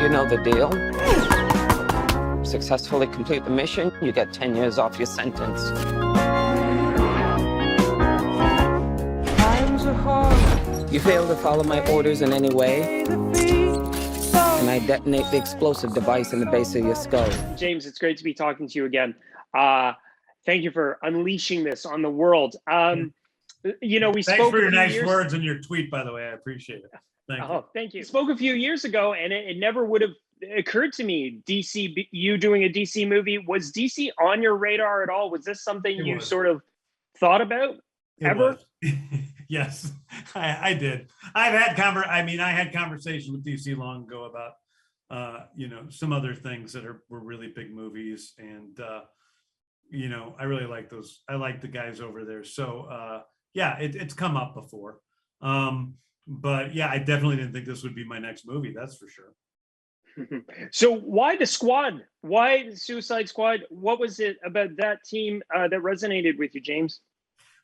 You know the deal. Successfully complete the mission, you get 10 years off your sentence. Times are hard. You fail to follow my orders in any way, and I detonate the explosive device in the base of your skull. James, it's great to be talking to you again. Thank you for unleashing this on the world. You know, Thanks for your nice words and your tweet, by the way. I appreciate it. Thank you. Thank you. We spoke a few years ago, and it never would have occurred to me, DC, you doing a DC movie. Was DC on your radar at all? Was this something you sort of thought about ever? Yes, I did. I had conversations with DC long ago about, you know, some other things that were really big movies. And, you know, I really like those. I like the guys over there. So, yeah, it's come up before. But yeah, I definitely didn't think this would be my next movie. That's for sure. So why the Squad? Why Suicide Squad? What was it about that team that resonated with you, James?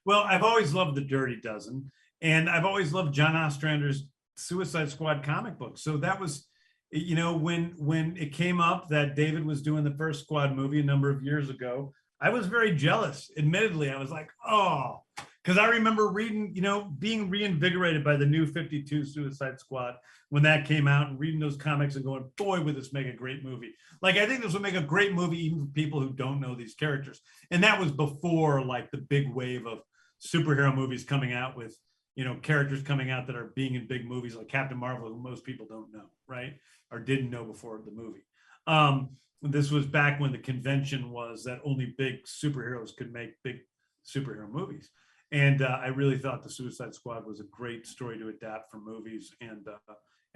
Well, I've always loved the Dirty Dozen, and I've always loved John Ostrander's Suicide Squad comic book. So that was, you know, when it came up that David was doing the first Squad movie a number of years ago, I was very jealous. Admittedly, I was like, oh, because I remember reading, you know, being reinvigorated by the new 52 Suicide Squad when that came out, and reading those comics and going, boy, would this make a great movie. Like, I think this would make a great movie even for people who don't know these characters. And that was before like the big wave of superhero movies coming out with, you know, characters coming out that are being in big movies like Captain Marvel, who most people don't know, right? Or didn't know before the movie. This was back when the convention was that only big superheroes could make big superhero movies. And I really thought the Suicide Squad was a great story to adapt for movies, and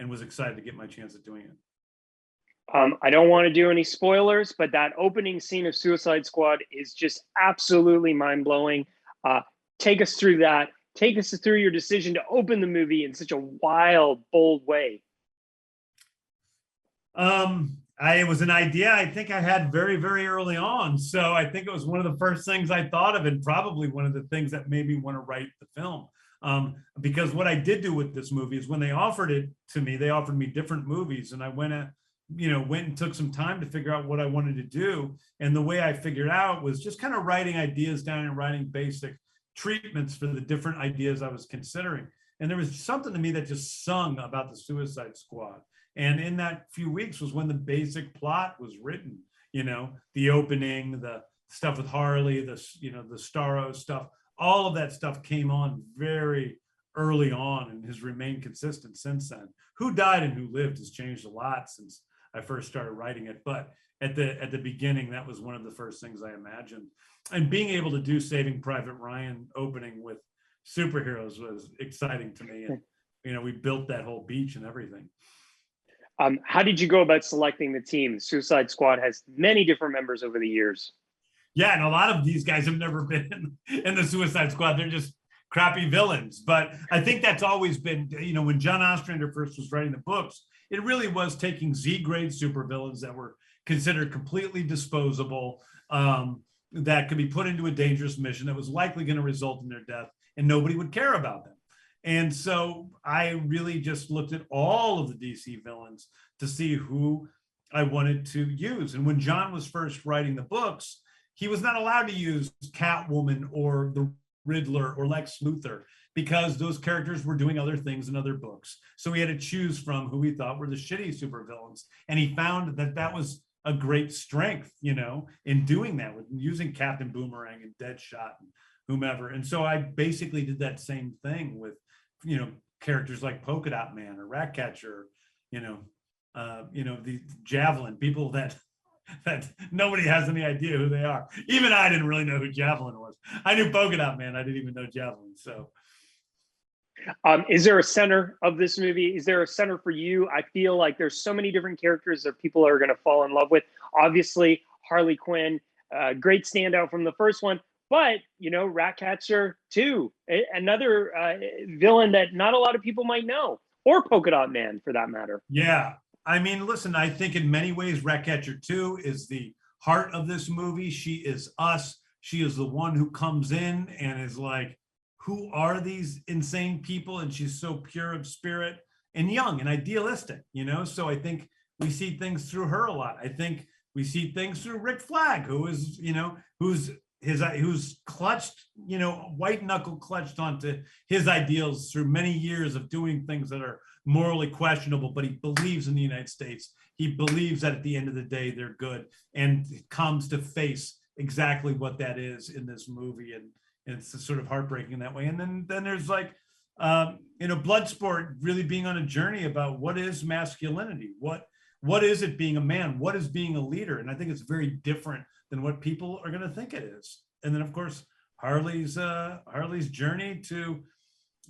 was excited to get my chance at doing it. I don't want to do any spoilers, but that opening scene of Suicide Squad is just absolutely mind-blowing. Take us through that. Take us through your decision to open the movie in such a wild, bold way. It was an idea I think I had very, very early on. So I think it was one of the first things I thought of, and probably one of the things that made me want to write the film. Because what I did do with this movie is when they offered it to me, they offered me different movies, and I went and took some time to figure out what I wanted to do. And the way I figured out was just kind of writing ideas down and writing basic treatments for the different ideas I was considering. And there was something to me that just sung about the Suicide Squad. And in that few weeks was when the basic plot was written, you know, the opening, the stuff with Harley, the Starro stuff, all of that stuff came on very early on and has remained consistent since then. Who died and who lived has changed a lot since I first started writing it. But at the beginning, that was one of the first things I imagined. And being able to do Saving Private Ryan opening with superheroes was exciting to me. And, you know, we built that whole beach and everything. How did you go about selecting the team? Suicide Squad has many different members over the years. Yeah, and a lot of these guys have never been in the Suicide Squad. They're just crappy villains. But I think that's always been, you know, when John Ostrander first was writing the books, it really was taking Z-grade supervillains that were considered completely disposable, that could be put into a dangerous mission that was likely going to result in their death, and nobody would care about them. And so I really just looked at all of the DC villains to see who I wanted to use. And when John was first writing the books, he was not allowed to use Catwoman or the Riddler or Lex Luthor because those characters were doing other things in other books. So he had to choose from who he thought were the shitty supervillains. And he found that that was a great strength, you know, in doing that, with using Captain Boomerang and Deadshot and whomever. And so I basically did that same thing with, you know, characters like Polka Dot Man or Ratcatcher, you know, the Javelin, people that nobody has any idea who they are. Even I didn't really know who Javelin was. I knew Polka Dot Man. I didn't even know Javelin. So, is there a center of this movie? Is there a center for you? I feel like there's so many different characters that people are going to fall in love with. Obviously, Harley Quinn, great standout from the first one. But, you know, Ratcatcher too, another villain that not a lot of people might know, or Polka Dot Man for that matter. Yeah. I mean, listen, I think in many ways, Ratcatcher 2 is the heart of this movie. She is us. She is the one who comes in and is like, who are these insane people? And she's so pure of spirit and young and idealistic, you know? So I think we see things through her a lot. I think we see things through Rick Flag, who is, who's clutched, white knuckle clutched onto his ideals through many years of doing things that are morally questionable, but he believes in the United States. He believes that at the end of the day, they're good, and comes to face exactly what that is in this movie. And it's sort of heartbreaking that way. And then there's like, Bloodsport really being on a journey about what is masculinity, what is it being a man, what is being a leader. And I think it's very different than what people are going to think it is. And then of course, Harley's journey to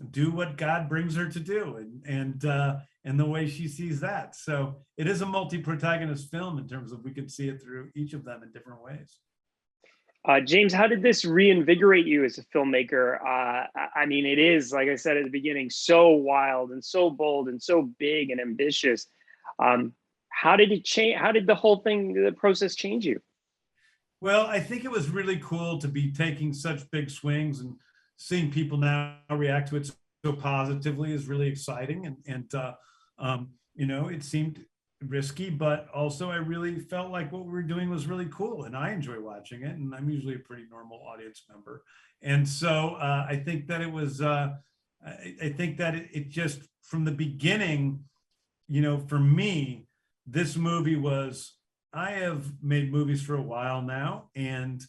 do what God brings her to do, and the way she sees that. So it is a multi-protagonist film in terms of we could see it through each of them in different ways. James, how did this reinvigorate you as a filmmaker? I mean, it is, like I said at the beginning, so wild and so bold and so big and ambitious. How did it change? How did the process change you? Well, I think it was really cool to be taking such big swings, and seeing people now react to it so positively is really exciting. And it seemed risky, but also I really felt like what we were doing was really cool, and I enjoy watching it, and I'm usually a pretty normal audience member. And so I think that it was I think that it just from the beginning, for me, this movie was, I have made movies for a while now, and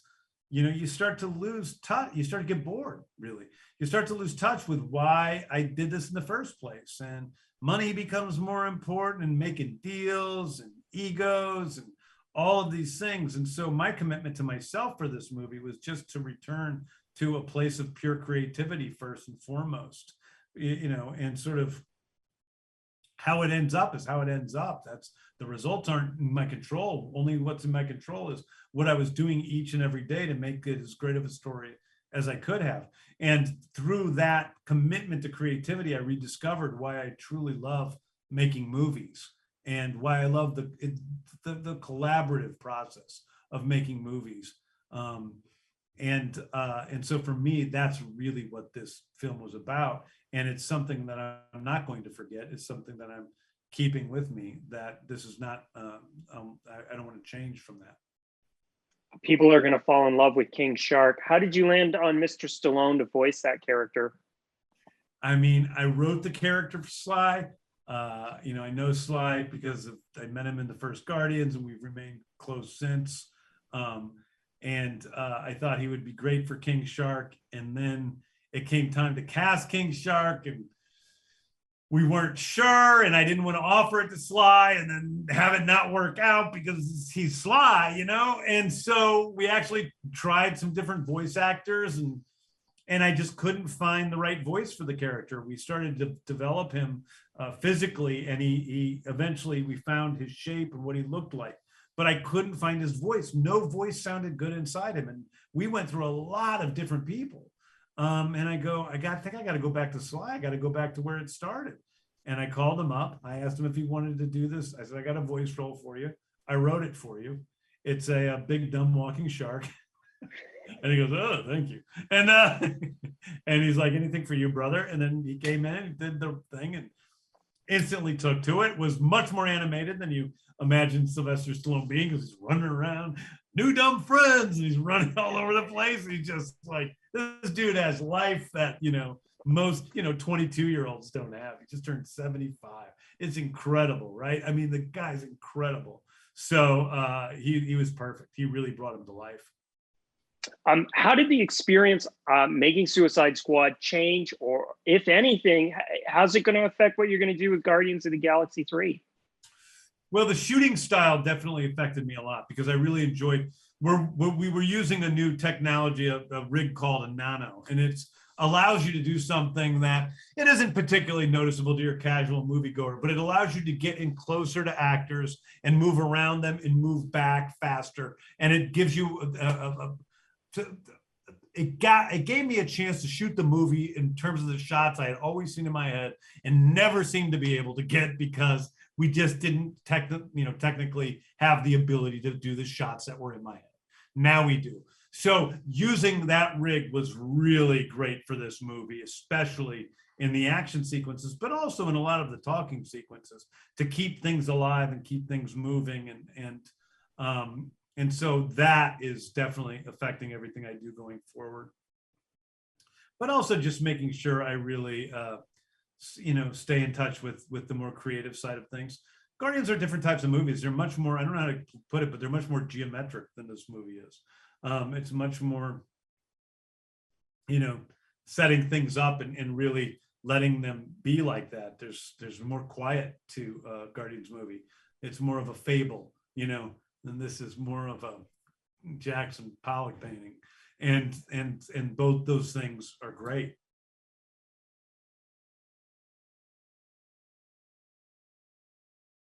you start to lose touch, you start to get bored, really. You start to lose touch with why I did this in the first place, and money becomes more important, and making deals and egos and all of these things. And so my commitment to myself for this movie was just to return to a place of pure creativity first and foremost, and sort of how it ends up is how it ends up. That's the results aren't in my control. Only what's in my control is what I was doing each and every day to make it as great of a story as I could have. And through that commitment to creativity, I rediscovered why I truly love making movies, and why I love the collaborative process of making movies. And so for me, that's really what this film was about. And it's something that I'm not going to forget. It's something that I'm keeping with me, that this is not, I don't want to change from that. People are going to fall in love with King Shark. How did you land on Mr. Stallone to voice that character? I mean, I wrote the character for Sly. I know Sly because I met him in the first Guardians, and we've remained close since. I thought he would be great for King Shark. And then it came time to cast King Shark, and we weren't sure, and I didn't want to offer it to Sly and then have it not work out because he's Sly, And so we actually tried some different voice actors, and I just couldn't find the right voice for the character. We started to develop him physically, and he eventually, we found his shape and what he looked like, but I couldn't find his voice. No voice sounded good inside him. And we went through a lot of different people. And I think I got to go back to Sly. I got to go back to where it started. And I called him up. I asked him if he wanted to do this. I said, I got a voice role for you. I wrote it for you. It's a big, dumb walking shark. And he goes, oh, thank you. And and he's like, anything for you, brother. And then he came in and did the thing and instantly took to it. Was much more animated than you imagine Sylvester Stallone being, because he's running around, new dumb friends, and he's running all over the place. And he's just like, this dude has life that, most, 22-year-olds don't have. He just turned 75. It's incredible, right? I mean, the guy's incredible. So he was perfect. He really brought him to life. How did the experience making Suicide Squad change, or if anything, how's it going to affect what you're going to do with Guardians of the Galaxy 3? Well, the shooting style definitely affected me a lot, because I really enjoyed, we were using a new technology, a rig called a nano, and it allows you to do something that it isn't particularly noticeable to your casual moviegoer, but it allows you to get in closer to actors and move around them and move back faster. And it gives you it gave me a chance to shoot the movie in terms of the shots I had always seen in my head and never seemed to be able to get, because we just didn't technically have the ability to do the shots that were in my head. Now we do. So using that rig was really great for this movie, especially in the action sequences, but also in a lot of the talking sequences to keep things alive and keep things moving. And so that is definitely affecting everything I do going forward. But also just making sure I really, stay in touch with the more creative side of things. Guardians are different types of movies. They're much more, I don't know how to put it, but they're much more geometric than this movie is. It's much more, setting things up and really letting them be like that. There's more quiet to Guardians movie. It's more of a fable, and this is more of a Jackson Pollock painting. And both those things are great.